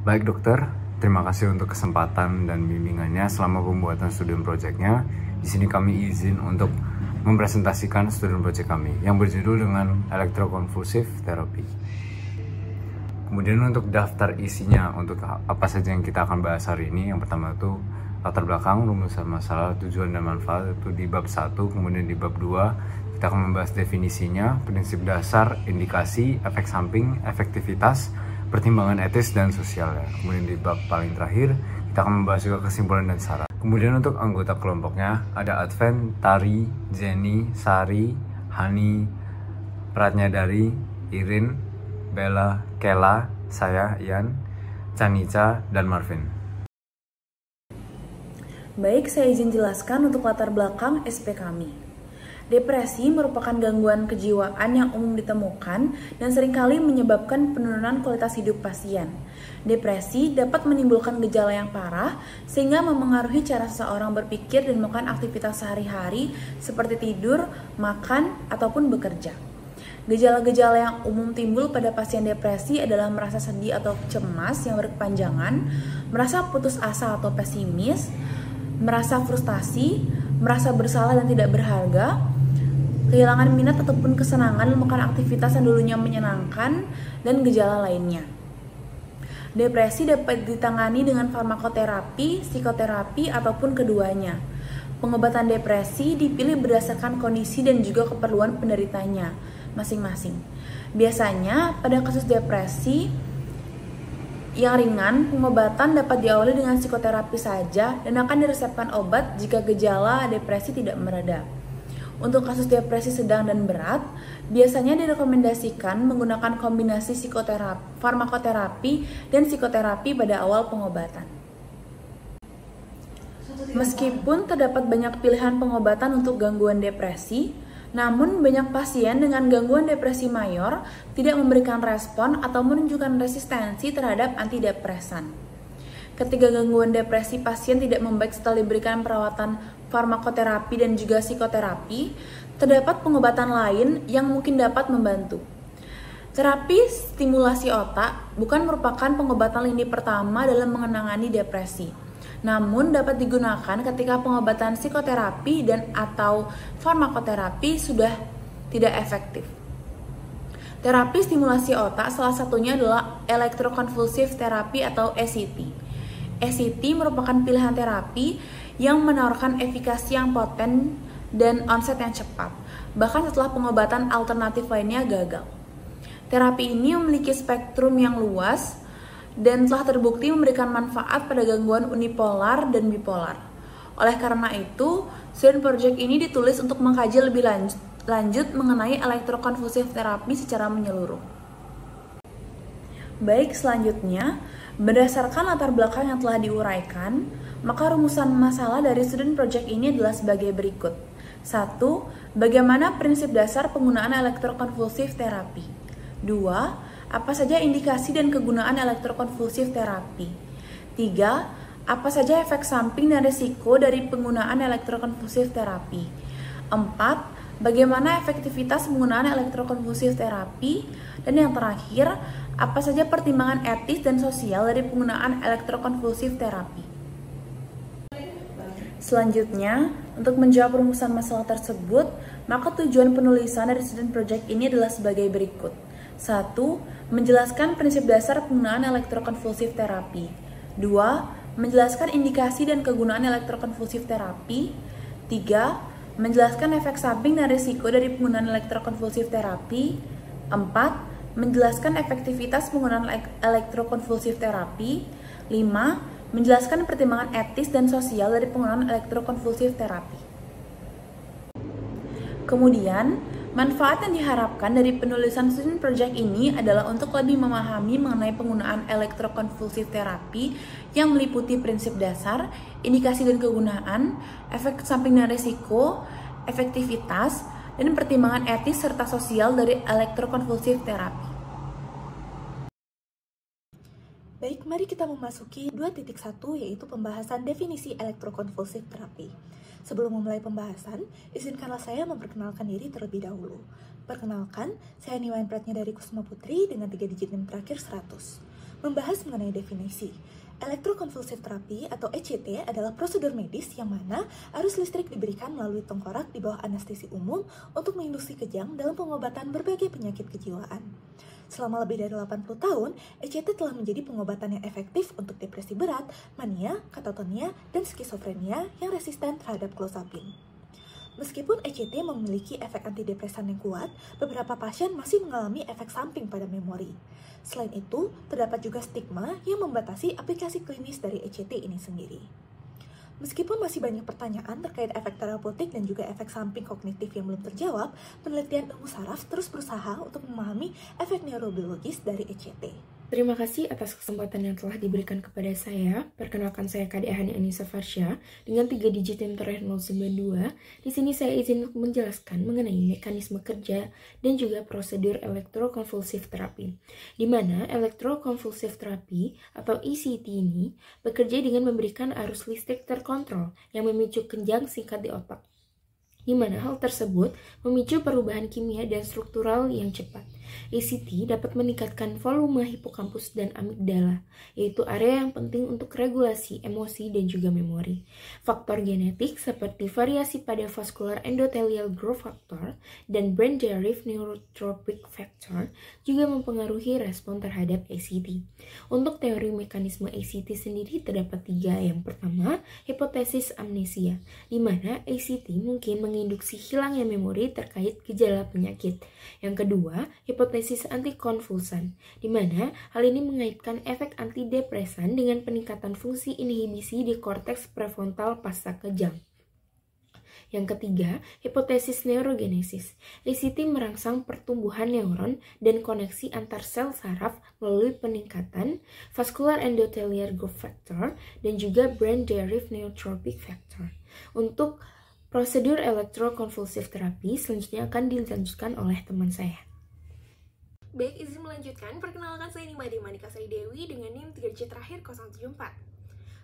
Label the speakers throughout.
Speaker 1: Baik dokter, terima kasih untuk kesempatan dan bimbingannya selama pembuatan student project-nya. Di sini kami izin untuk mempresentasikan student project kami yang berjudul dengan Electroconvulsive Therapy. Kemudian untuk daftar isinya, untuk apa saja yang kita akan bahas hari ini, yang pertama itu latar belakang, rumusan masalah, tujuan dan manfaat, itu di bab 1. Kemudian di bab 2 kita akan membahas definisinya, prinsip dasar, indikasi, efek samping, efektivitas, pertimbangan etis dan sosial ya. Kemudian di bab paling terakhir kita akan membahas juga kesimpulan dan saran. Kemudian untuk anggota kelompoknya ada Advent, Tari, Jenny, Sari, Hani, Pratnyadari, Irin, Bella, Kela, saya, Ian, Canica, dan Marvin.
Speaker 2: Baik, saya izin jelaskan untuk latar belakang SP kami. Depresi merupakan gangguan kejiwaan yang umum ditemukan dan seringkali menyebabkan penurunan kualitas hidup pasien. Depresi dapat menimbulkan gejala yang parah sehingga memengaruhi cara seseorang berpikir dan melakukan aktivitas sehari-hari seperti tidur, makan, ataupun bekerja. Gejala-gejala yang umum timbul pada pasien depresi adalah merasa sedih atau cemas yang berkepanjangan, merasa putus asa atau pesimis, merasa frustasi, merasa bersalah dan tidak berharga, kehilangan minat ataupun kesenangan melakukan aktivitas yang dulunya menyenangkan, dan gejala lainnya. Depresi dapat ditangani dengan farmakoterapi, psikoterapi, ataupun keduanya. Pengobatan depresi dipilih berdasarkan kondisi dan juga keperluan penderitanya masing-masing. Biasanya pada kasus depresi yang ringan, pengobatan dapat diawali dengan psikoterapi saja dan akan diresepkan obat jika gejala depresi tidak mereda. Untuk kasus depresi sedang dan berat, biasanya direkomendasikan menggunakan kombinasi psikoterapi, farmakoterapi, dan psikoterapi pada awal pengobatan. Meskipun terdapat banyak pilihan pengobatan untuk gangguan depresi, namun banyak pasien dengan gangguan depresi mayor tidak memberikan respon atau menunjukkan resistensi terhadap antidepresan. Ketika gangguan depresi pasien tidak membaik setelah diberikan perawatan farmakoterapi dan juga psikoterapi, terdapat pengobatan lain yang mungkin dapat membantu. Terapi stimulasi otak bukan merupakan pengobatan lini pertama dalam menangani depresi, namun dapat digunakan ketika pengobatan psikoterapi dan atau farmakoterapi sudah tidak efektif. Terapi stimulasi otak salah satunya adalah Electroconvulsive Therapy atau ECT. ECT merupakan pilihan terapi yang menawarkan efikasi yang poten dan onset yang cepat, bahkan setelah pengobatan alternatif lainnya gagal. Terapi ini memiliki spektrum yang luas dan telah terbukti memberikan manfaat pada gangguan unipolar dan bipolar. Oleh karena itu, student project ini ditulis untuk mengkaji lebih lanjut mengenai electroconvulsive therapy secara menyeluruh. Baik, selanjutnya, berdasarkan latar belakang yang telah diuraikan, maka rumusan masalah dari student project ini adalah sebagai berikut. 1. Bagaimana prinsip dasar penggunaan electroconvulsive therapy? 2. Apa saja indikasi dan kegunaan electroconvulsive therapy? 3. Apa saja efek samping dan risiko dari penggunaan electroconvulsive therapy? 4. Bagaimana efektivitas penggunaan electroconvulsive therapy? Dan yang terakhir, apa saja pertimbangan etis dan sosial dari penggunaan electroconvulsive therapy? Selanjutnya, untuk menjawab rumusan masalah tersebut, maka tujuan penulisan dari student project ini adalah sebagai berikut. 1. Menjelaskan prinsip dasar penggunaan electroconvulsive therapy. 2. Menjelaskan indikasi dan kegunaan electroconvulsive therapy. 3. Menjelaskan efek samping dan risiko dari penggunaan electroconvulsive therapy. 4. Menjelaskan efektivitas penggunaan electroconvulsive therapy. 5. Menjelaskan pertimbangan etis dan sosial dari penggunaan electroconvulsive therapy. Kemudian, manfaat yang diharapkan dari penulisan student project ini adalah untuk lebih memahami mengenai penggunaan electroconvulsive therapy yang meliputi prinsip dasar, indikasi dan kegunaan, efek samping dan risiko, efektivitas, dan pertimbangan etis serta sosial dari electroconvulsive therapy.
Speaker 3: Baik, mari kita memasuki 2.1 yaitu pembahasan definisi electroconvulsive therapy. Sebelum memulai pembahasan, izinkanlah saya memperkenalkan diri terlebih dahulu. Perkenalkan, saya Niwayan Pratnyadari Kusuma Putri dengan 3 digit NIM terakhir 100. membahas mengenai definisi. Elektrokonvulsif terapi atau ECT adalah prosedur medis yang mana arus listrik diberikan melalui tengkorak di bawah anestesi umum untuk menginduksi kejang dalam pengobatan berbagai penyakit kejiwaan. Selama lebih dari 80 tahun, ECT telah menjadi pengobatan yang efektif untuk depresi berat, mania, katatonia, dan skizofrenia yang resisten terhadap clozapine. Meskipun ECT memiliki efek antidepresan yang kuat, beberapa pasien masih mengalami efek samping pada memori. Selain itu, terdapat juga stigma yang membatasi aplikasi klinis dari ECT ini sendiri. Meskipun masih banyak pertanyaan terkait efek terapeutik dan juga efek samping kognitif yang belum terjawab, penelitian ilmu saraf terus berusaha untuk memahami efek neurobiologis dari ECT.
Speaker 4: Terima kasih atas kesempatan yang telah diberikan kepada saya. Perkenalkan saya Kade Hani Anissa Farsha dengan 3 digit yang terakhir 092. Di sini saya izin untuk menjelaskan mengenai mekanisme kerja dan juga prosedur elektrokonvulsif terapi. Di mana elektrokonvulsif terapi atau ECT ini bekerja dengan memberikan arus listrik terkontrol yang memicu kenjang singkat di otak. Di mana hal tersebut memicu perubahan kimia dan struktural yang cepat. ECT dapat meningkatkan volume hipokampus dan amigdala, yaitu area yang penting untuk regulasi emosi dan juga memori. Faktor genetik seperti variasi pada vascular endothelial growth factor dan brain-derived neurotrophic factor juga mempengaruhi respon terhadap ECT. Untuk teori mekanisme ECT sendiri terdapat 3. Yang pertama, hipotesis amnesia, di mana ECT mungkin menginduksi hilangnya memori terkait gejala penyakit. Yang kedua, hipotesis antikonvulsan, di mana hal ini mengaitkan efek antidepresan dengan peningkatan fungsi inhibisi di korteks prefrontal pasca kejang. Yang ketiga, hipotesis neurogenesis. ECT merangsang pertumbuhan neuron dan koneksi antar sel saraf melalui peningkatan vascular endothelial growth factor dan juga brain-derived neurotrophic factor. Untuk prosedur elektrokonvulsif terapi selanjutnya akan dilanjutkan oleh teman saya.
Speaker 5: Baik, izin melanjutkan. Perkenalkan, saya Nimade Manika Sari Dewi dengan NIM 3 digit terakhir 074.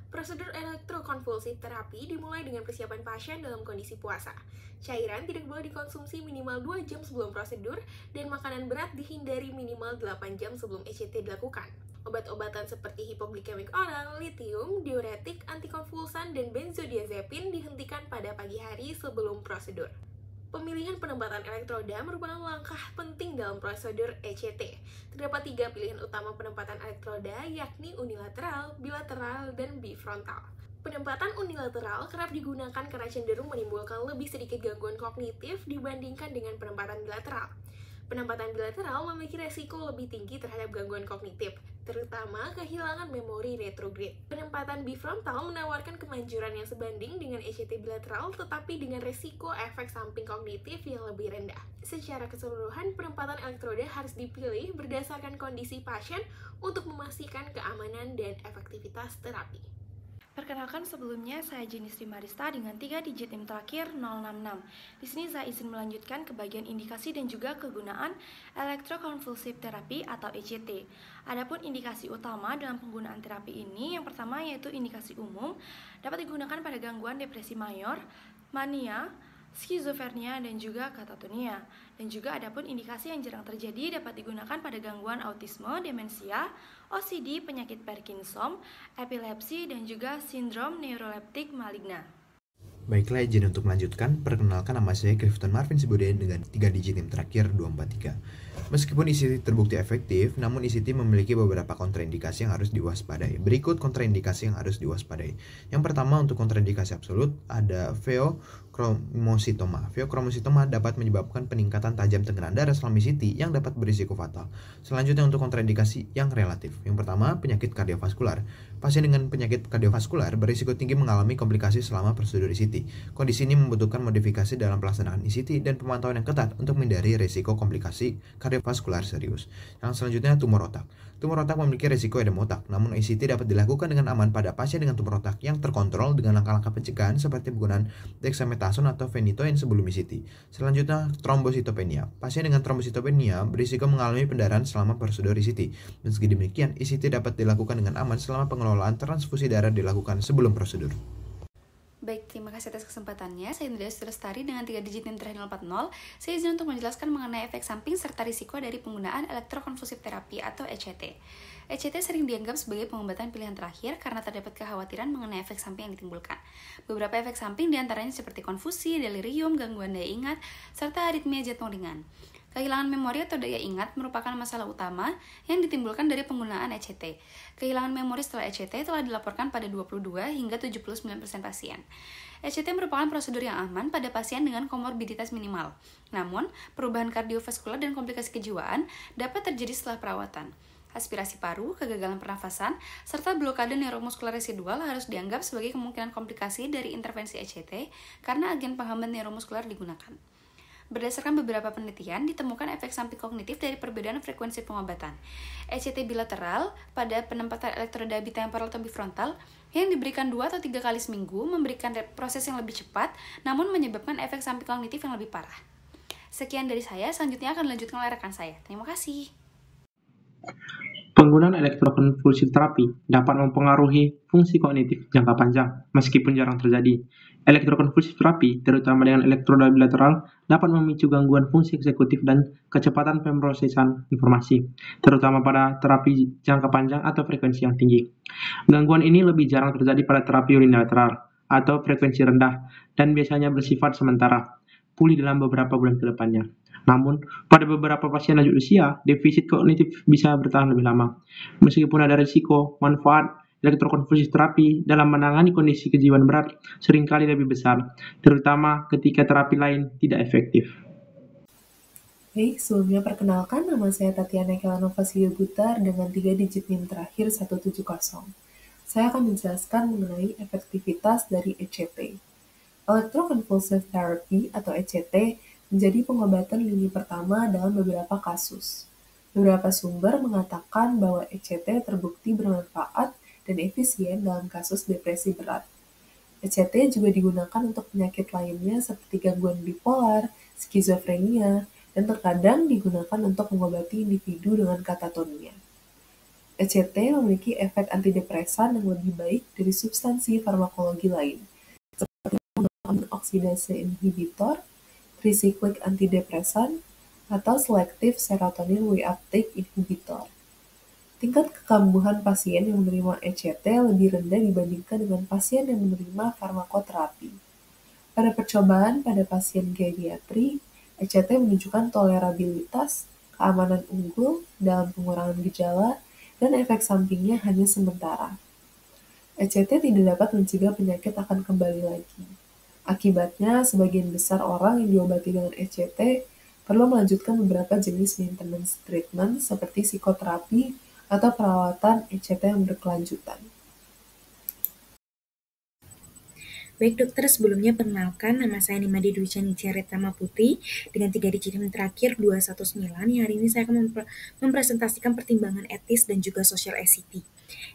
Speaker 5: Prosedur elektrokonvulsif terapi dimulai dengan persiapan pasien dalam kondisi puasa. Cairan tidak boleh dikonsumsi minimal 2 jam sebelum prosedur dan makanan berat dihindari minimal 8 jam sebelum ECT dilakukan. Obat-obatan seperti hipoglikemik oral, litium, diuretik, antikonvulsan, dan benzodiazepin dihentikan pada pagi hari sebelum prosedur. Pemilihan penempatan elektroda merupakan langkah penting dalam prosedur ECT. Terdapat 3 pilihan utama penempatan elektroda, yakni unilateral, bilateral, dan bifrontal. Penempatan unilateral kerap digunakan karena cenderung menimbulkan lebih sedikit gangguan kognitif dibandingkan dengan penempatan bilateral. Penempatan bilateral memiliki resiko lebih tinggi terhadap gangguan kognitif, terutama kehilangan memori retrograde. Penempatan bifrontal menawarkan kemanjuran yang sebanding dengan ECT bilateral, tetapi dengan resiko efek samping kognitif yang lebih rendah. Secara keseluruhan, penempatan elektroda harus dipilih berdasarkan kondisi pasien untuk memastikan keamanan dan efektivitas terapi.
Speaker 6: Perkenalkan, sebelumnya saya Jenny Sri Marista dengan 3 digit NIM terakhir 066. Di sini saya izin melanjutkan ke bagian indikasi dan juga kegunaan elektrokonvulsif terapi atau ECT. Adapun indikasi utama dalam penggunaan terapi ini, yang pertama yaitu indikasi umum, dapat digunakan pada gangguan depresi mayor, mania, skizofrenia, dan juga katatonia. Dan juga adapun indikasi yang jarang terjadi dapat digunakan pada gangguan autisme, demensia, OCD, penyakit Parkinson, epilepsi, dan juga sindrom neuroleptik maligna.
Speaker 7: Baiklah, izin untuk melanjutkan. Perkenalkan, nama saya Clifton Marvin Sibude dengan 3 digit NIM terakhir 243. Meskipun ECT terbukti efektif, namun ECT memiliki beberapa kontraindikasi yang harus diwaspadai. Berikut kontraindikasi yang harus diwaspadai. Yang pertama, untuk kontraindikasi absolut ada pheochromocytoma. Pheochromocytoma dapat menyebabkan peningkatan tajam tekanan darah selama ECT yang dapat berisiko fatal. Selanjutnya, untuk kontraindikasi yang relatif. Yang pertama, penyakit kardiovaskular. Pasien dengan penyakit kardiovaskular berisiko tinggi mengalami komplikasi selama prosedur ECT. Kondisi ini membutuhkan modifikasi dalam pelaksanaan ECT dan pemantauan yang ketat untuk menghindari risiko komplikasi kardiovaskular serius. Yang selanjutnya, tumor otak. Tumor otak memiliki risiko edema otak, namun ECT dapat dilakukan dengan aman pada pasien dengan tumor otak yang terkontrol dengan langkah-langkah pencegahan seperti penggunaan dexamethasone atau phenytoin sebelum ECT. Selanjutnya, trombositopenia. Pasien dengan trombositopenia berisiko mengalami pendarahan selama prosedur ECT. Meski demikian, ECT dapat dilakukan dengan aman selama pengelolaan transfusi darah dilakukan sebelum prosedur.
Speaker 8: Baik, terima kasih atas kesempatannya. Saya Indra Lestari dengan 3 digit NIM terakhir 040. Saya izin untuk menjelaskan mengenai efek samping serta risiko dari penggunaan elektrokonvulsif terapi atau ECT. ECT sering dianggap sebagai pengobatan pilihan terakhir karena terdapat kekhawatiran mengenai efek samping yang ditimbulkan. Beberapa efek samping diantaranya seperti konfusi, delirium, gangguan daya ingat, serta aritmia jantung ringan. Kehilangan memori atau daya ingat merupakan masalah utama yang ditimbulkan dari penggunaan ECT. Kehilangan memori setelah ECT telah dilaporkan pada 22 hingga 79% pasien. ECT merupakan prosedur yang aman pada pasien dengan komorbiditas minimal. Namun, perubahan kardiovaskular dan komplikasi kejiwaan dapat terjadi setelah perawatan. Aspirasi paru, kegagalan pernafasan, serta blokade neuromuskular residual harus dianggap sebagai kemungkinan komplikasi dari intervensi ECT karena agen penghambat neuromuskular digunakan. Berdasarkan beberapa penelitian, ditemukan efek samping kognitif dari perbedaan frekuensi pengobatan. ECT bilateral pada penempatan elektroda bitemporal atau bifrontal yang diberikan 2 atau 3 kali seminggu memberikan proses yang lebih cepat, namun menyebabkan efek samping kognitif yang lebih parah. Sekian dari saya, selanjutnya akan dilanjutkan oleh rekan saya. Terima kasih.
Speaker 9: Penggunaan elektrokonvulsif terapi dapat mempengaruhi fungsi kognitif jangka panjang, meskipun jarang terjadi. Elektrokonvulsif terapi, terutama dengan elektroda bilateral, dapat memicu gangguan fungsi eksekutif dan kecepatan pemrosesan informasi, terutama pada terapi jangka panjang atau frekuensi yang tinggi. Gangguan ini lebih jarang terjadi pada terapi unilateral atau frekuensi rendah dan biasanya bersifat sementara, pulih dalam beberapa bulan ke depannya. Namun, pada beberapa pasien lanjut usia, defisit kognitif bisa bertahan lebih lama. Meskipun ada risiko, manfaat elektrokonvulsif terapi dalam menangani kondisi kejiwaan berat seringkali lebih besar, terutama ketika terapi lain tidak efektif.
Speaker 2: Baik, sebelumnya perkenalkan, nama saya Tatiana Kelanova Siyobutar dengan 3 digit NIM terakhir 170. Saya akan menjelaskan mengenai efektivitas dari ECT. Electroconvulsive therapy atau ECT menjadi pengobatan lini pertama dalam beberapa kasus. Beberapa sumber mengatakan bahwa ECT terbukti bermanfaat dan efisien dalam kasus depresi berat. ECT juga digunakan untuk penyakit lainnya seperti gangguan bipolar, skizofrenia, dan terkadang digunakan untuk mengobati individu dengan katatonia. ECT memiliki efek antidepresan yang lebih baik dari substansi farmakologi lain, seperti menggunakan oksidase inhibitor, tricyclic antidepresan, atau selective serotonin reuptake inhibitor. Tingkat kekambuhan pasien yang menerima ECT lebih rendah dibandingkan dengan pasien yang menerima farmakoterapi. Pada percobaan pada pasien geriatri, ECT menunjukkan tolerabilitas, keamanan unggul dalam pengurangan gejala, dan efek sampingnya hanya sementara. ECT tidak dapat mencegah penyakit akan kembali lagi. Akibatnya, sebagian besar orang yang diobati dengan ECT perlu melanjutkan beberapa jenis maintenance treatment seperti psikoterapi atau perawatan ECT yang berkelanjutan.
Speaker 10: Baik dokter, sebelumnya perkenalkan, nama saya Nimade Dwi Chani Ciaretama Putri dengan 3 digit NIM terakhir 219. Yang hari ini saya akan mempresentasikan pertimbangan etis dan juga sosial ECT.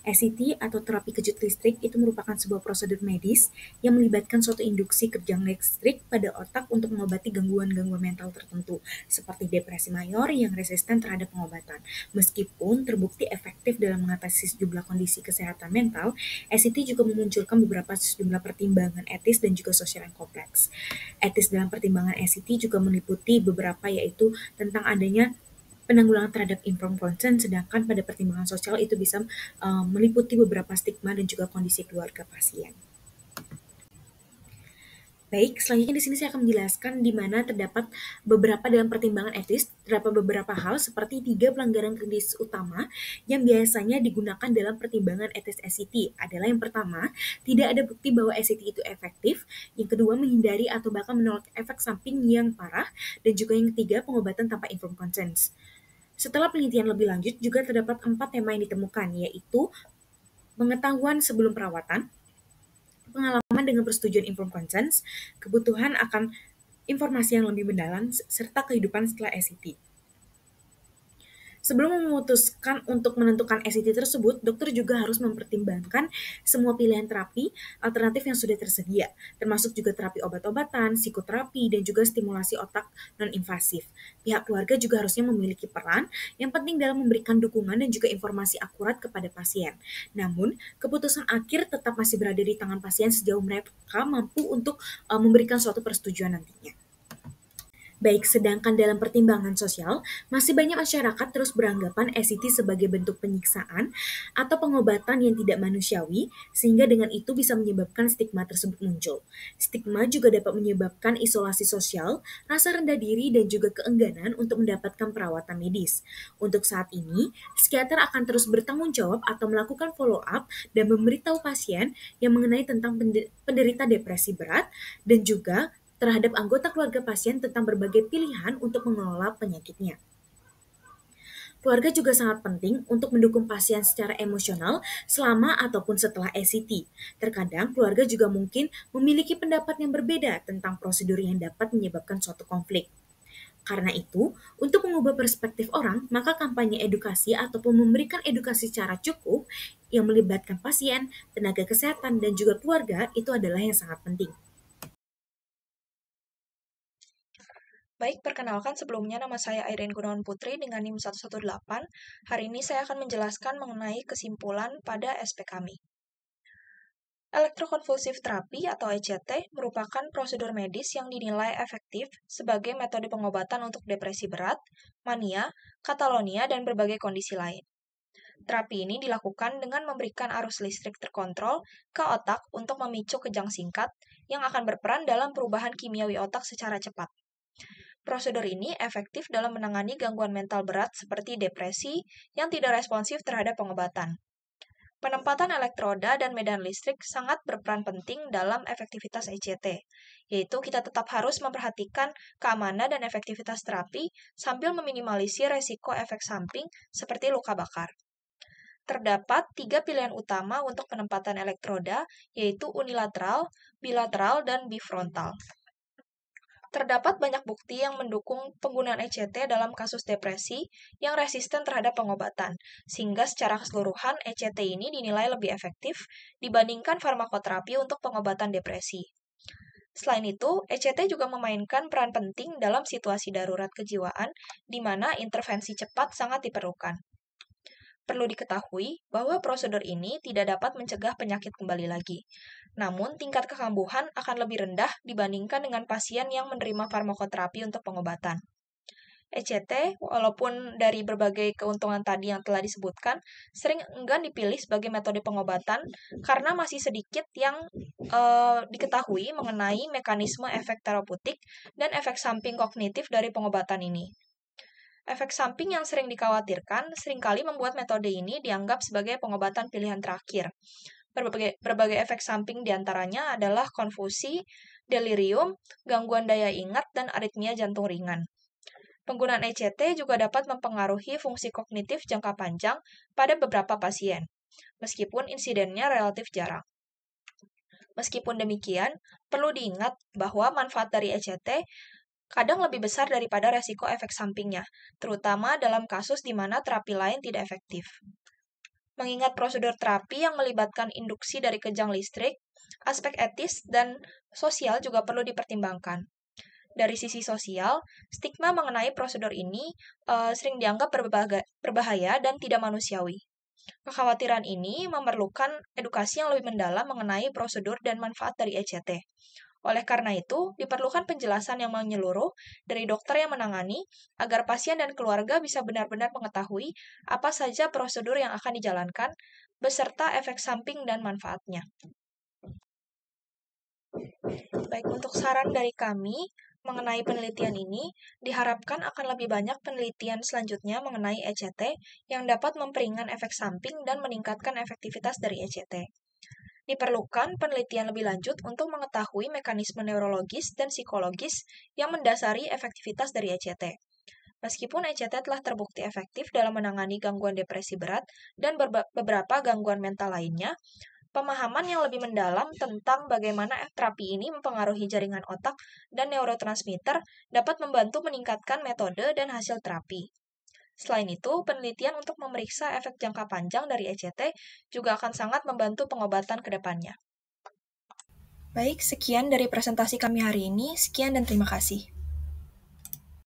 Speaker 10: ECT atau terapi kejut listrik itu merupakan sebuah prosedur medis yang melibatkan suatu induksi kejang listrik pada otak untuk mengobati gangguan-gangguan mental tertentu seperti depresi mayor yang resisten terhadap pengobatan. Meskipun terbukti efektif dalam mengatasi sejumlah kondisi kesehatan mental, ECT juga memunculkan beberapa sejumlah pertimbangan etis dan juga sosial yang kompleks. Etis dalam pertimbangan ECT juga meliputi beberapa, yaitu tentang adanya penanggulangan terhadap informed consent, sedangkan pada pertimbangan sosial itu bisa meliputi beberapa stigma dan juga kondisi keluarga pasien. Baik, selanjutnya di sini saya akan menjelaskan di mana terdapat beberapa dalam pertimbangan etis, terdapat beberapa hal seperti 3 pelanggaran klinis utama yang biasanya digunakan dalam pertimbangan etis ECT. Adalah yang pertama, tidak ada bukti bahwa ECT itu efektif. Yang kedua, menghindari atau bahkan menolak efek samping yang parah. Dan juga yang ketiga, pengobatan tanpa informed consent. Setelah penelitian lebih lanjut, juga terdapat 4 tema yang ditemukan, yaitu pengetahuan sebelum perawatan, pengalaman dengan persetujuan informed consent, kebutuhan akan informasi yang lebih mendalam, serta kehidupan setelah ECT. Sebelum memutuskan untuk menentukan SCT tersebut, dokter juga harus mempertimbangkan semua pilihan terapi alternatif yang sudah tersedia, termasuk juga terapi obat-obatan, psikoterapi, dan juga stimulasi otak non-invasif. Pihak keluarga juga harusnya memiliki peran yang penting dalam memberikan dukungan dan juga informasi akurat kepada pasien. Namun, keputusan akhir tetap masih berada di tangan pasien sejauh mereka mampu untuk memberikan suatu persetujuan nantinya. Baik, sedangkan dalam pertimbangan sosial, masih banyak masyarakat terus beranggapan SCT sebagai bentuk penyiksaan atau pengobatan yang tidak manusiawi, sehingga dengan itu bisa menyebabkan stigma tersebut muncul. Stigma juga dapat menyebabkan isolasi sosial, rasa rendah diri, dan juga keengganan untuk mendapatkan perawatan medis. Untuk saat ini, psikiater akan terus bertanggung jawab atau melakukan follow-up dan memberitahu pasien yang mengenai tentang penderita depresi berat dan juga terhadap anggota keluarga pasien tentang berbagai pilihan untuk mengelola penyakitnya. Keluarga juga sangat penting untuk mendukung pasien secara emosional selama ataupun setelah SCT. Terkadang keluarga juga mungkin memiliki pendapat yang berbeda tentang prosedur yang dapat menyebabkan suatu konflik. Karena itu, untuk mengubah perspektif orang, maka kampanye edukasi ataupun memberikan edukasi secara cukup yang melibatkan pasien, tenaga kesehatan, dan juga keluarga itu adalah yang sangat penting.
Speaker 11: Baik, perkenalkan sebelumnya nama saya Irene Gunawan Putri dengan NIM 118. Hari ini saya akan menjelaskan mengenai kesimpulan pada SP kami. Elektrokonvulsif terapi atau ECT merupakan prosedur medis yang dinilai efektif sebagai metode pengobatan untuk depresi berat, mania, katalonia, dan berbagai kondisi lain. Terapi ini dilakukan dengan memberikan arus listrik terkontrol ke otak untuk memicu kejang singkat yang akan berperan dalam perubahan kimiawi otak secara cepat. Prosedur ini efektif dalam menangani gangguan mental berat seperti depresi yang tidak responsif terhadap pengobatan. Penempatan elektroda dan medan listrik sangat berperan penting dalam efektivitas ECT, yaitu kita tetap harus memperhatikan keamanan dan efektivitas terapi sambil meminimalisir resiko efek samping seperti luka bakar. Terdapat 3 pilihan utama untuk penempatan elektroda, yaitu unilateral, bilateral, dan bifrontal. Terdapat banyak bukti yang mendukung penggunaan ECT dalam kasus depresi yang resisten terhadap pengobatan, sehingga secara keseluruhan ECT ini dinilai lebih efektif dibandingkan farmakoterapi untuk pengobatan depresi. Selain itu, ECT juga memainkan peran penting dalam situasi darurat kejiwaan, di mana intervensi cepat sangat diperlukan. Perlu diketahui bahwa prosedur ini tidak dapat mencegah penyakit kembali lagi. Namun, tingkat kekambuhan akan lebih rendah dibandingkan dengan pasien yang menerima farmakoterapi untuk pengobatan. ECT, walaupun dari berbagai keuntungan tadi yang telah disebutkan, sering enggan dipilih sebagai metode pengobatan karena masih sedikit yang diketahui mengenai mekanisme efek terapeutik dan efek samping kognitif dari pengobatan ini. Efek samping yang sering dikhawatirkan seringkali membuat metode ini dianggap sebagai pengobatan pilihan terakhir. Berbagai efek samping diantaranya adalah konfusi, delirium, gangguan daya ingat, dan aritmia jantung ringan. Penggunaan ECT juga dapat mempengaruhi fungsi kognitif jangka panjang pada beberapa pasien, meskipun insidennya relatif jarang. Meskipun demikian, perlu diingat bahwa manfaat dari ECT kadang lebih besar daripada resiko efek sampingnya, terutama dalam kasus di mana terapi lain tidak efektif. Mengingat prosedur terapi yang melibatkan induksi dari kejang listrik, aspek etis dan sosial juga perlu dipertimbangkan. Dari sisi sosial, stigma mengenai prosedur ini sering dianggap berbahaya dan tidak manusiawi. Kekhawatiran ini memerlukan edukasi yang lebih mendalam mengenai prosedur dan manfaat dari ECT. Oleh karena itu, diperlukan penjelasan yang menyeluruh dari dokter yang menangani agar pasien dan keluarga bisa benar-benar mengetahui apa saja prosedur yang akan dijalankan beserta efek samping dan manfaatnya. Baik, untuk saran dari kami mengenai penelitian ini, diharapkan akan lebih banyak penelitian selanjutnya mengenai ECT yang dapat memperingan efek samping dan meningkatkan efektivitas dari ECT. Diperlukan penelitian lebih lanjut untuk mengetahui mekanisme neurologis dan psikologis yang mendasari efektivitas dari ECT. Meskipun ECT telah terbukti efektif dalam menangani gangguan depresi berat dan beberapa gangguan mental lainnya, pemahaman yang lebih mendalam tentang bagaimana terapi ini mempengaruhi jaringan otak dan neurotransmitter dapat membantu meningkatkan metode dan hasil terapi. Selain itu, penelitian untuk memeriksa efek jangka panjang dari ECT juga akan sangat membantu pengobatan ke depannya.
Speaker 12: Baik, sekian dari presentasi kami hari ini. Sekian dan terima kasih.